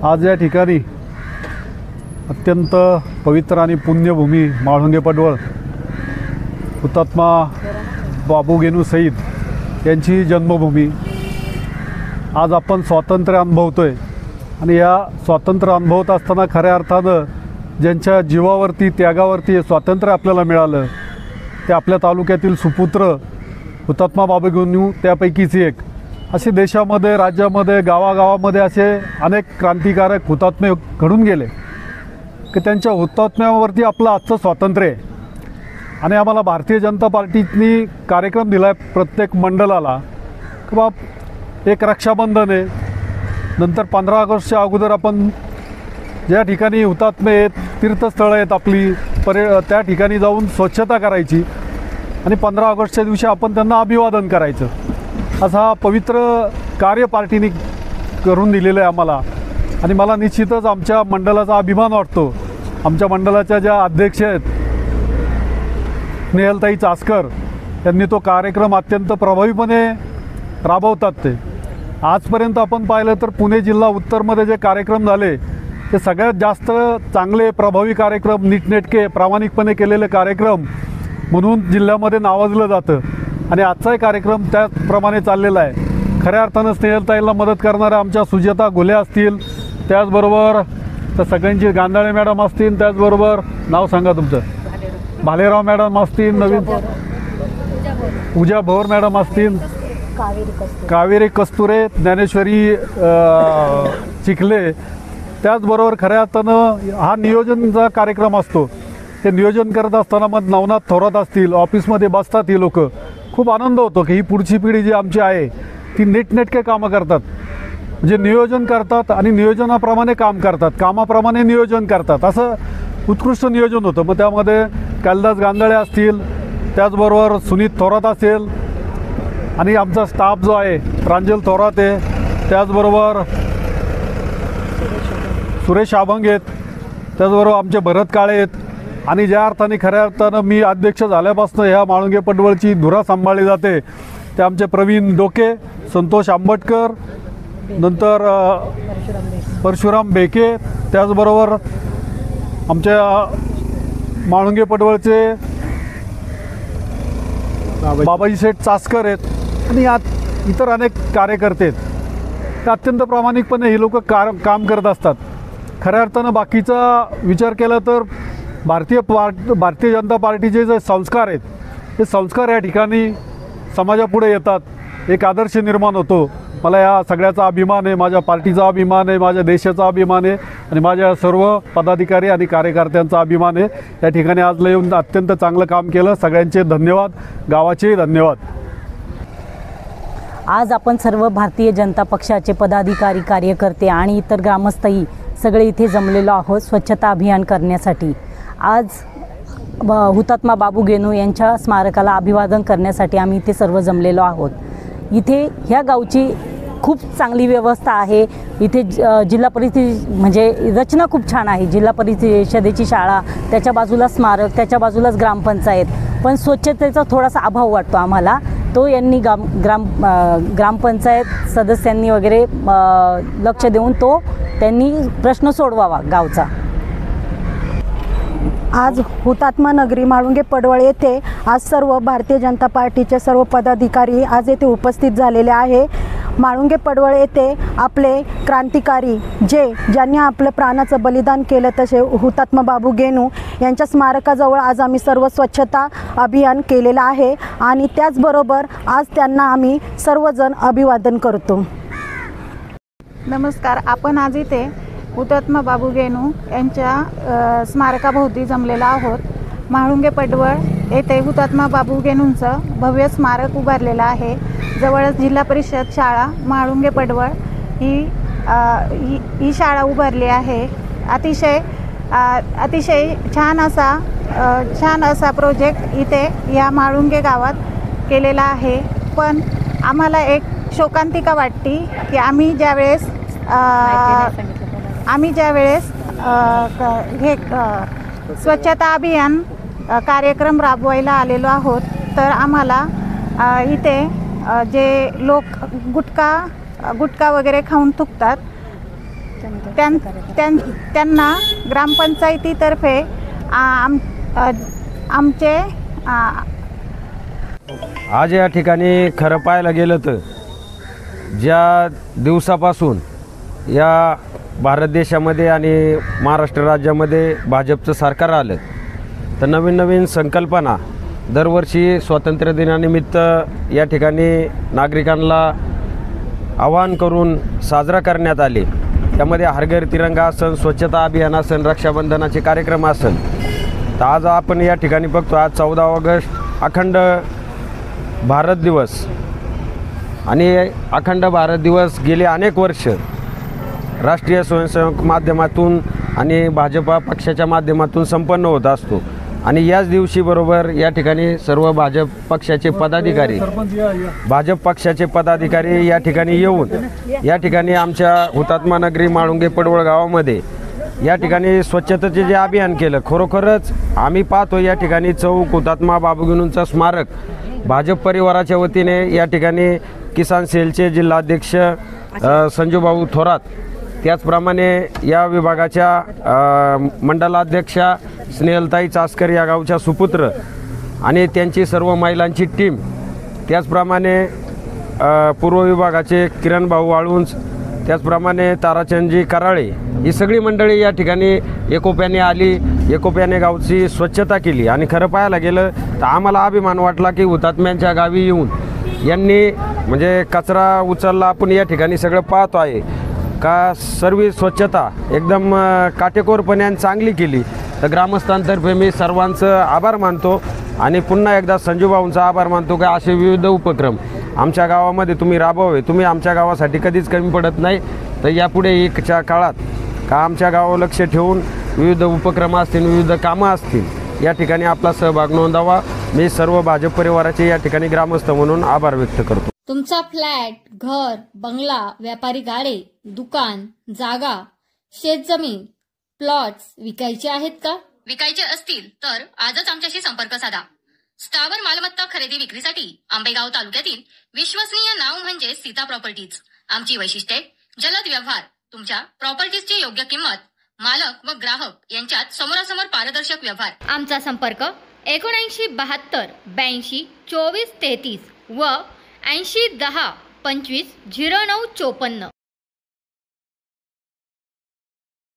आज या ठिकाणी अत्यंत पवित्र आणि पुण्यभूमी म्हाळुंगे पडवळ हुतात्मा बाबू गेनू शहीद यांची जन्मभूमी। आज आपण स्वातंत्र्य अनुभवतोय आणि या स्वातंत्र्य अनुभवत असताना खऱ्या अर्थानं ज्यांच्या जीवावरती त्यागावरती स्वातंत्र्य आपल्याला मिळालं ते आपल्या तालुक्यातील सुपुत्र हुतात्मा बाबू गेनू त्यापैकीच एक। असे देशामध्ये राज्यामध्ये गावागावामध्ये असे अनेक क्रांतिकारक हुतात्मे घडून गेले की त्यांच्या हुतात्म्यावरती आपलं आजचं स्वातंत्र्य आहे। आणि आम्हाला भारतीय जनता पार्टीनी कार्यक्रम दिला आहे प्रत्येक मंडळाला की बा एक रक्षाबंधन आहे, नंतर 15 ऑगस्टच्या अगोदर आपण ज्या ठिकाणी हुतात्मे आहेत तीर्थस्थळं आहेत आपली त्या ठिकाणी जाऊन स्वच्छता करायची आणि 15 ऑगस्टच्या दिवशी आपण त्यांना अभिवादन करायचं। असा हा पवित्र कार्य पार्टीने करून दिलेलं आहे आम्हाला आणि मला निश्चितच आमच्या मंडळाचा अभिमान वाटतो। आमच्या मंडळाच्या ज्या अध्यक्ष आहेत स्नेहलताई चासकर यांनी तो कार्यक्रम अत्यंत प्रभावीपणे राबवतात। ते आजपर्यंत आपण पाहिलं तर पुणे जिल्हा उत्तरमध्ये जे कार्यक्रम झाले ते सगळ्यात जास्त चांगले प्रभावी कार्यक्रम, नीटनेटके प्रामाणिकपणे केलेले कार्यक्रम म्हणून जिल्ह्यामध्ये नावाजलं जातं आणि आजचाही कार्यक्रम त्याचप्रमाणे चाललेला आहे। खऱ्या अर्थानं स्नेहलताईला मदत करणाऱ्या आमच्या सुजाता घुले असतील, त्याचबरोबर तर सगळ्यांची गांधाळे मॅडम असतील, त्याचबरोबर नाव सांगा तुमचं, भालेराव मॅडम असतील, नवीन पूजा भोर मॅडम असतील, कावेरी कस्तुरे, ज्ञानेश्वरी चिखले, त्याचबरोबर खऱ्या अर्थानं हा नियोजनचा कार्यक्रम असतो। ते नियोजन करत असताना मग नवनाथ थोरात असतील, ऑफिसमध्ये बसतात ही लोक, खूप आनंद होतो की ही पुढची पिढी जी आमची आहे ती नीटनेटके कामं करतात, म्हणजे नियोजन करतात आणि नियोजनाप्रमाणे काम करतात, कामाप्रमाणे नियोजन करतात, असं उत्कृष्ट नियोजन होतं। मग त्यामध्ये कालिदास गांधाळे असतील, त्याचबरोबर सुनीत थोरात असेल आणि आमचा स्टाफ जो आहे प्रांजल थोरात आहे, त्याचबरोबर सुरेश अभंग आहेत, त्याचबरोबर आमचे भरत काळे आहेत आणि ज्या अर्थाने खऱ्या अर्थानं मी अध्यक्ष झाल्यापासून ह्या म्हाळुंगे पडवळची धुरा सांभाळली जाते ते आमचे प्रवीण डोके, संतोष आंबटकर, नंतर परशुराम बेके, त्याचबरोबर आमच्या म्हाळुंगे पडवळचे बाबाजी शेठ चासकर आहेत आणि यात इतर अनेक कार्यकर्ते आहेत। ते अत्यंत प्रामाणिकपणे हे लोक काम करत असतात। खऱ्या अर्थानं बाकीचा विचार केला तर भारतीय जनता पार्टीचे जे संस्कार आहेत ते संस्कार या ठिकाणी समाजापुढे येतात, एक आदर्श निर्माण होतो। मला या सगळ्याचा अभिमान आहे, माझ्या पार्टीचा अभिमान आहे, माझ्या देशाचा अभिमान आहे आणि माझ्या सर्व पदाधिकारी आणि कार्यकर्त्यांचा अभिमान आहे। या ठिकाणी आज येऊन अत्यंत चांगलं काम केलं, सगळ्यांचे धन्यवाद, गावाचे धन्यवाद। आज आपण सर्व भारतीय जनता पक्षाचे पदाधिकारी, कार्यकर्ते आणि इतर ग्रामस्थही सगळे इथे जमलेलो आहोत स्वच्छता अभियान करण्यासाठी। आज हुतात्मा बाबू गेनू यांच्या स्मारकाला अभिवादन करण्यासाठी आम्ही इथे सर्व जमलेलो आहोत। इथे ह्या गावची खूप चांगली व्यवस्था आहे। इथे जिल्हा परिषद म्हणजे रचना खूप छान आहे। जिल्हा परिषदेची शाळा, त्याच्या बाजूला स्मारक, त्याच्या बाजूलाच ग्रामपंचायत, पण स्वच्छतेचा थोडासा अभाव वाटतो आम्हाला। तो यांनी ग्रामपंचायत सदस्यांनी वगैरे लक्ष देऊन तो त्यांनी प्रश्न सोडवावा गावचा। आज हुतात्मा नगरी म्हाळुंगे पडवळ येथे आज सर्व भारतीय जनता पार्टीचे सर्व पदाधिकारी आज येथे उपस्थित झालेले आहे। म्हाळुंगे पडवळ येथे आपले क्रांतिकारी ज्यांनी आपलं प्राणाचं बलिदान केलं तसे हुतात्मा बाबू गेनू यांच्या स्मारकाजवळ आज आम्ही सर्व स्वच्छता अभियान केलेलं आहे आणि त्याचबरोबर आज त्यांना आम्ही सर्वजण अभिवादन करतो। नमस्कार, आपण आज इथे हुतात्मा बाबू गेनू यांच्या स्मारकाभोवती जमलेलो आहोत। म्हाळुंगे पडवळ येथे हुतात्मा बाबू गेनूंचं भव्य स्मारक उभारलेलं आहे। जवळच जिल्हा परिषद शाळा म्हाळुंगे पडवळ ही शाळा उभारली आहे। अतिशय छान असा प्रोजेक्ट इथे या म्हाळुंगे गावात केलेला आहे। पण आम्हाला एक शोकांतिका वाटते की आम्ही ज्यावेळेस हे स्वच्छता अभियान कार्यक्रम राबवायला आलेलो आहोत तर आम्हाला इथे जे लोक गुटखा वगैरे खाऊन थुकतात त्यांना ग्रामपंचायतीतर्फे आमचे आज या ठिकाणी खरं पाहायला गेलं तर ज्या दिवसापासून या भारत देशामध्ये आणि महाराष्ट्र राज्यामध्ये भाजपचं सरकार आलं तर नवीन नवीन संकल्पना दरवर्षी स्वातंत्र्य दिनानिमित्त या ठिकाणी नागरिकांना आवाहन करून साजरा करण्यात आले। त्यामध्ये हर घर तिरंगा असेल, स्वच्छता अभियान असेल, रक्षाबंधनाचे कार्यक्रम असेल। तर आज आपण या ठिकाणी बघतो आज 14 ऑगस्ट अखंड भारत दिवस आणि अखंड भारत दिवस गेले अनेक वर्ष राष्ट्रीय स्वयंसेवक माध्यमातून आणि भाजपा पक्षाच्या माध्यमातून संपन्न होत असतो आणि याच दिवशी बरोबर या ठिकाणी सर्व भाजप पक्षाचे पदाधिकारी या ठिकाणी येऊन या ठिकाणी आमच्या हुतात्मा नगरी माळुंगे पडवळ गावामध्ये या ठिकाणी स्वच्छतेचे जे अभियान केलं खरोखरच आम्ही पाहतो या ठिकाणी चौक हुतात्मा बाबूगेनूंचं स्मारक भाजप परिवाराच्या वतीने या ठिकाणी किसान सेलचे जिल्हाध्यक्ष संजूभाऊ थोरात त्याचप्रमाणे या विभागाच्या मंडलाध्यक्षा स्नेहलताई चास्कर या गावच्या सुपुत्र आणि त्यांची सर्व महिलांची टीम त्याचप्रमाणे पूर्व विभागाचे किरण भाऊ वाळुंज त्याचप्रमाणे ताराचंदजी कराळे ही सगळी मंडळी या ठिकाणी एकोप्याने आली, एकोप्याने गावची स्वच्छता केली आणि खरं पाहायला गेलं तर आम्हाला अभिमान वाटला की हुतात्म्यांच्या गावी येऊन यांनी म्हणजे कचरा उचलला। आपण या ठिकाणी सगळं पाहतो आहे का सर्व स्वच्छता एकदम काटेकोरपणे आणि चांगली केली। तर ग्रामस्थांतर्फे मी सर्वांचं आभार मानतो आणि पुन्हा एकदा संजूभाऊंचा आभार मानतो की असे विविध उपक्रम आमच्या गावामध्ये तुम्ही राबवावे। तुम्ही आमच्या गावासाठी कधीच कमी पडत नाही। तर यापुढे एकच्या काळात का आमच्या गावावर लक्ष ठेवून विविध उपक्रम असतील, विविध कामं असतील या ठिकाणी आपला सहभाग नोंदवा। मी सर्व भाजप परिवाराचे या ठिकाणी ग्रामस्थ म्हणून आभार व्यक्त करतो। तुमचा फ्लॅट, घर, बंगला, व्यापारी गाडे, दुकान, जागा, शेतजमीन, प्लॉट्स विकायचे आहेत का? विकायचे असतील तर आजच आमच्याशी संपर्क साधा। स्थावर मालमत्ता खरेदी विक्रीसाठी आंबेगाव तालुक्यातील विश्वसनीय नाव म्हणजे सीता प्रॉपर्टीज। आमची वैशिष्ट्ये जलद व्यवहार, तुमच्या प्रॉपर्टीजची योग्य किंमत, मालक व ग्राहक यांच्यात समोरासमोर पारदर्शक व्यवहार। आमचा संपर्क 7972 82 24 33 व 80 10 25 09 54।